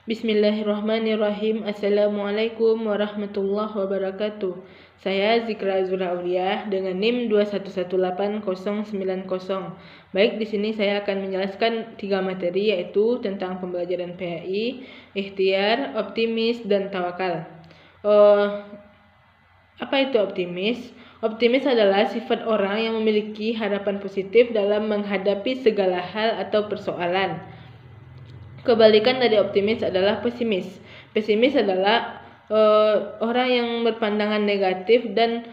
Bismillahirrahmanirrahim. Assalamualaikum warahmatullahi wabarakatuh. Saya Zikra Azura Auliah dengan NIM 2118090. Baik, di sini saya akan menjelaskan 3 materi, yaitu tentang pembelajaran PAI, ikhtiar, optimis, dan tawakal. Apa itu optimis? Optimis adalah sifat orang yang memiliki harapan positif dalam menghadapi segala hal atau persoalan. Kebalikan dari optimis adalah pesimis. Pesimis adalah orang yang berpandangan negatif dan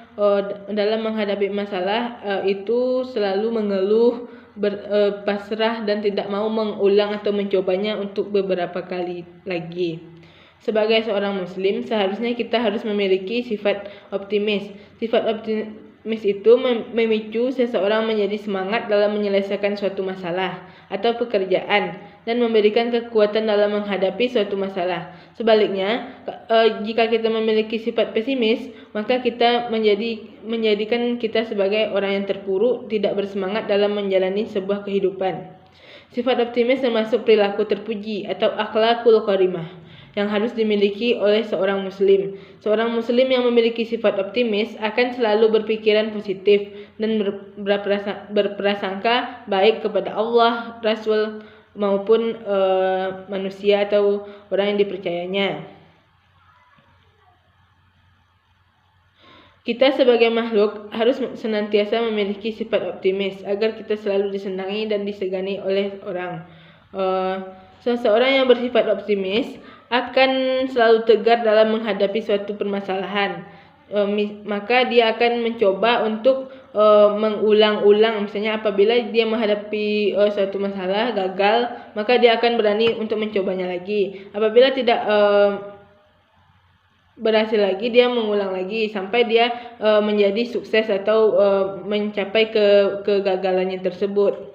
dalam menghadapi masalah itu selalu mengeluh, pasrah, dan tidak mau mengulang atau mencobanya untuk beberapa kali lagi. Sebagai seorang muslim, seharusnya kita harus memiliki sifat optimis. Sifat optimis itu memicu seseorang menjadi semangat dalam menyelesaikan suatu masalah atau pekerjaan dan memberikan kekuatan dalam menghadapi suatu masalah. Sebaliknya, jika kita memiliki sifat pesimis, maka kita menjadikan kita sebagai orang yang terpuruk, tidak bersemangat dalam menjalani sebuah kehidupan. Sifat optimis termasuk perilaku terpuji atau akhlakul karimah yang harus dimiliki oleh seorang muslim. Seorang muslim yang memiliki sifat optimis akan selalu berpikiran positif dan berprasangka baik kepada Allah, Rasul, maupun manusia atau orang yang dipercayanya. Kita sebagai makhluk harus senantiasa memiliki sifat optimis agar kita selalu disenangi dan disegani oleh orang. Seseorang yang bersifat optimis akan selalu tegar dalam menghadapi suatu permasalahan. Maka dia akan mencoba untuk mengulang-ulang. Misalnya apabila dia menghadapi suatu masalah gagal, maka dia akan berani untuk mencobanya lagi. Apabila tidak berhasil lagi, dia mengulang lagi sampai dia menjadi sukses atau mencapai kegagalannya tersebut.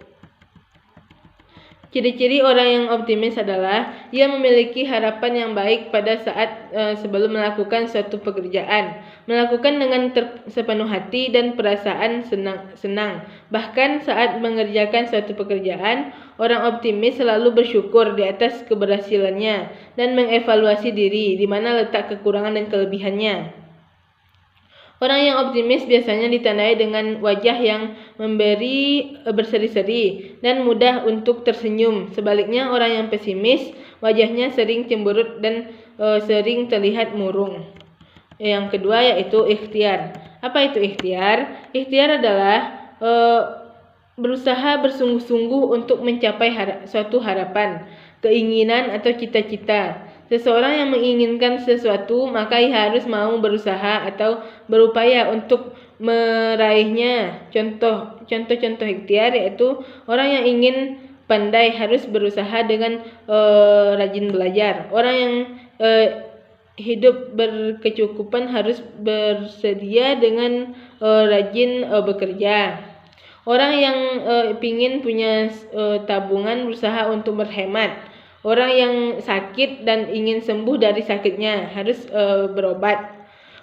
Ciri-ciri orang yang optimis adalah ia memiliki harapan yang baik pada saat sebelum melakukan suatu pekerjaan, melakukan dengan sepenuh hati dan perasaan senang. Bahkan saat mengerjakan suatu pekerjaan, orang optimis selalu bersyukur di atas keberhasilannya dan mengevaluasi diri di mana letak kekurangan dan kelebihannya. Orang yang optimis biasanya ditandai dengan wajah yang berseri-seri dan mudah untuk tersenyum. Sebaliknya, orang yang pesimis wajahnya sering cemberut dan sering terlihat murung. Yang kedua yaitu ikhtiar. Apa itu ikhtiar? Ikhtiar adalah berusaha bersungguh-sungguh untuk mencapai suatu harapan, keinginan atau cita-cita. Seseorang yang menginginkan sesuatu maka ia harus mau berusaha atau berupaya untuk meraihnya. Contoh ikhtiar yaitu orang yang ingin pandai harus berusaha dengan rajin belajar. Orang yang hidup berkecukupan harus bersedia dengan rajin bekerja. Orang yang ingin punya tabungan berusaha untuk berhemat. Orang yang sakit dan ingin sembuh dari sakitnya harus berobat.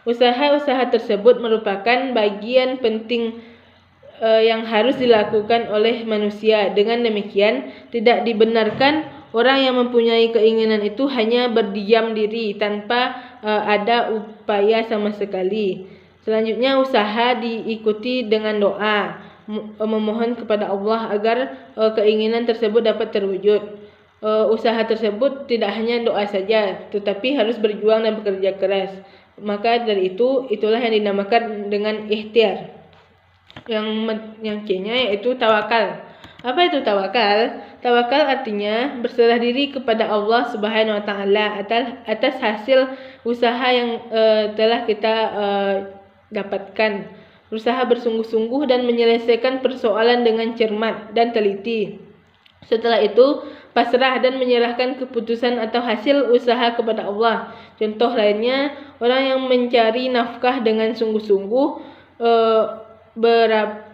Usaha-usaha tersebut merupakan bagian penting yang harus dilakukan oleh manusia. Dengan demikian, tidak dibenarkan orang yang mempunyai keinginan itu hanya berdiam diri tanpa ada upaya sama sekali. Selanjutnya, usaha diikuti dengan doa, memohon kepada Allah agar keinginan tersebut dapat terwujud. Usaha tersebut tidak hanya doa saja, tetapi harus berjuang dan bekerja keras. Maka dari itulah yang dinamakan dengan ikhtiar. Yang C-nya yaitu tawakal. Apa itu tawakal? Tawakal artinya berserah diri kepada Allah Subhanahu wa taala atas hasil usaha yang telah kita dapatkan. Berusaha bersungguh-sungguh dan menyelesaikan persoalan dengan cermat dan teliti. Setelah itu, pasrah dan menyerahkan keputusan atau hasil usaha kepada Allah. Contoh lainnya, orang yang mencari nafkah dengan sungguh-sungguh,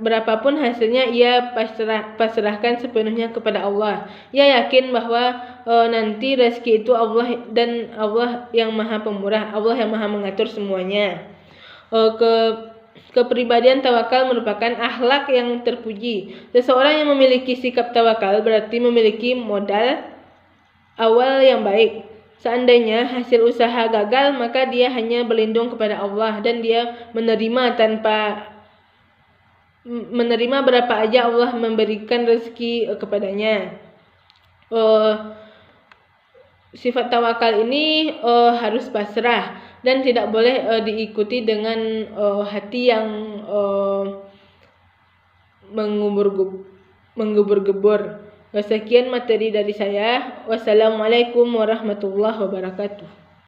berapapun hasilnya ia pasrahkan sepenuhnya kepada Allah. Ia yakin bahwa nanti rezeki itu Allah dan Allah yang Maha Pemurah, Allah yang Maha mengatur semuanya. Kepribadian tawakal merupakan akhlak yang terpuji. Seseorang yang memiliki sikap tawakal berarti memiliki modal awal yang baik. seandainya hasil usaha gagal, maka dia hanya berlindung kepada Allah dan dia menerima berapa aja Allah memberikan rezeki kepadanya. Sifat tawakal ini harus pasrah dan tidak boleh diikuti dengan hati yang menggebur-gebur. Sekian materi dari saya. Wassalamualaikum warahmatullahi wabarakatuh.